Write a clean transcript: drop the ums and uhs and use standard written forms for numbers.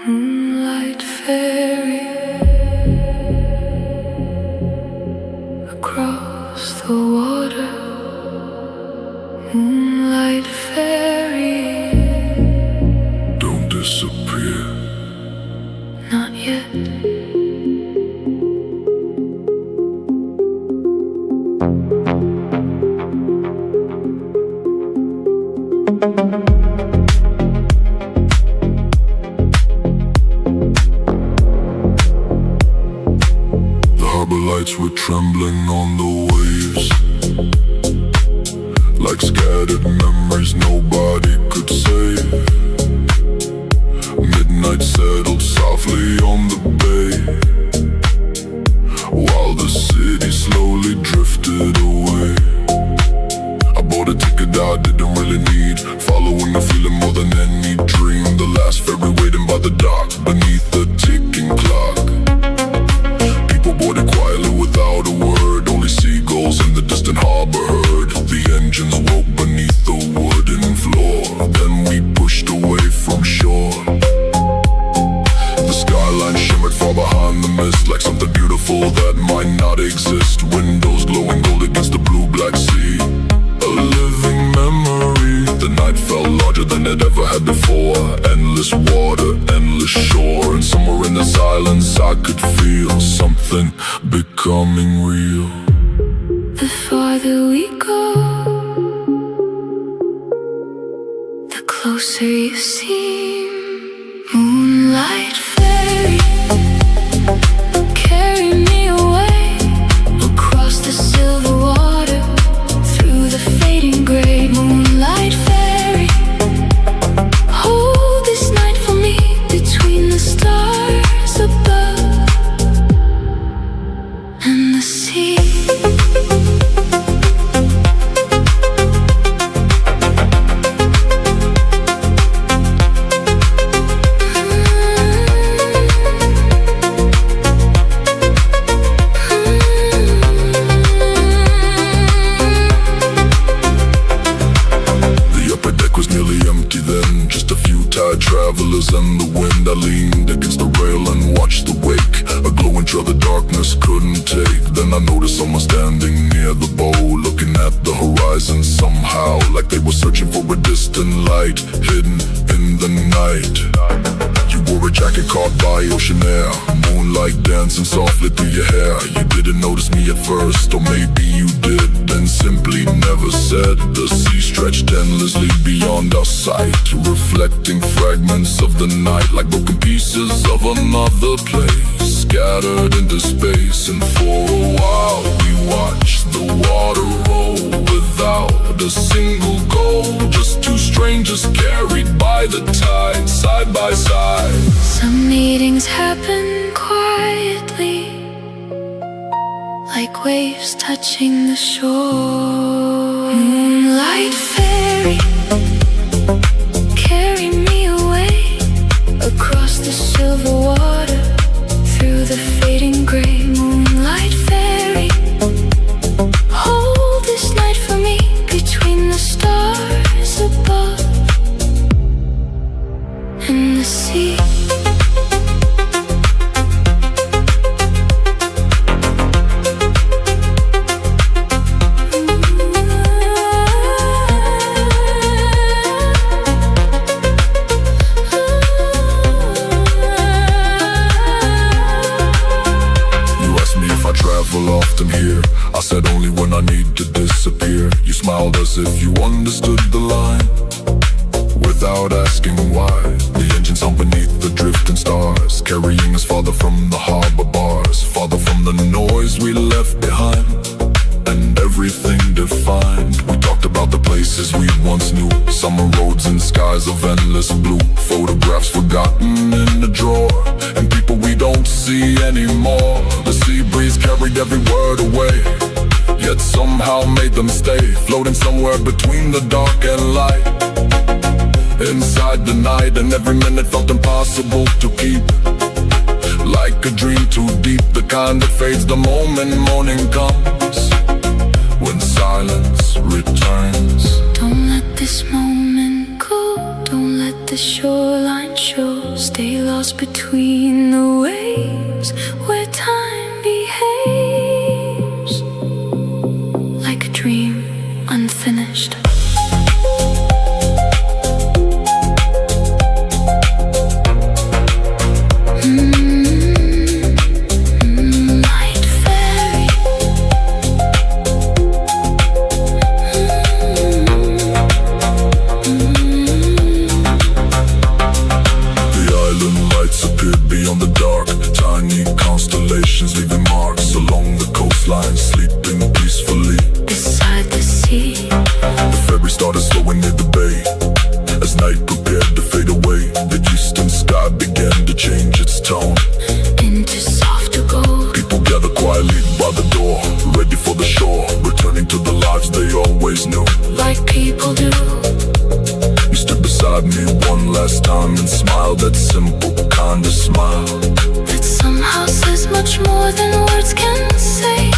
Moonlight ferry across the water. Moonlight ferry, don't disappear. not yet. Lights were trembling on the waves, like scattered memories nobody could save. Midnight settled softly on the bay, while the city slowly drifted away. I bought a ticket I didn't really need, following the feeling more than any dream. The last ferry waiting by the dock, beneath the ticking clock. Boarded quietly without a word, only seagulls in the distant harbor heard. The engines woke beneath the wooden floor, then we pushed away from shore. The skyline shimmered far behind the mist, like something beautiful that might not exist. Windows glowing gold against the blue-black sea, a living memory. The night felt larger than it ever had before. Endless water, endless shore, and somewhere in the silence I could feel something becoming real. The farther we go, the closer you seem. Moonlight ferry, carry me away across the silver water, through the fading gray. Moonlight ferry, hold this night for me between the stars above and the sea. Travelers and the wind. I leaned against the rail and watched the wake, a glowing trail the darkness couldn't take. Then I noticed someone standing near the bow, looking at the horizon somehow, like they were searching for a distant light hidden in the night. You wore a jacket caught by ocean air, moonlight dancing softly through your hair. You didn't notice me at first, or maybe you did, then simply never said. The sea stretched endlessly beyond our sight, reflecting fragments of the night, like broken pieces of another place, scattered into space. And for a while we watched the water roll without a single goal, just two strangers carried by the tide, side by side. Some meetings happen quietly, like waves touching the shore. Moonlight ferry, carry me away across the silver water, through the fading gray. Moonlight ferry, hold this night for me between the stars above and the sea. Often here, I said only when I need to disappear. You smiled as if you understood the line, without asking why. The engines on beneath the drifting stars, carrying us farther from the harbor bars, farther from the noise we left behind, and everything defined. We talked about the places we once knew, summer roads and skies of endless blue, photographs forgotten in the drawer, and people we don't see anymore. The sea breeze carried every word away, yet somehow made them stay, floating somewhere between the dark and light, inside the night. And every minute felt impossible to keep, like a dream too deep, the kind that fades the moment morning comes, when silence returns. Don't let this moment go, don't let the shoreline show. Stay lost between the waves where time behaves like a dream unfinished. Moonlight Ferry. The island lights appeared beyond the dark. Tiny constellations leaving marks along the coastline, sleeping peacefully Beside the sea, The ferry started slowing near the bay. As night prepared to fade away, the distant sky began to change its tone. into softer gold. People gather quietly by the door, ready for the shore, returning to the lives they always knew. Like people do. You stood beside me one last time and smiled, that simple kind of smile. That somehow says much more than words can say.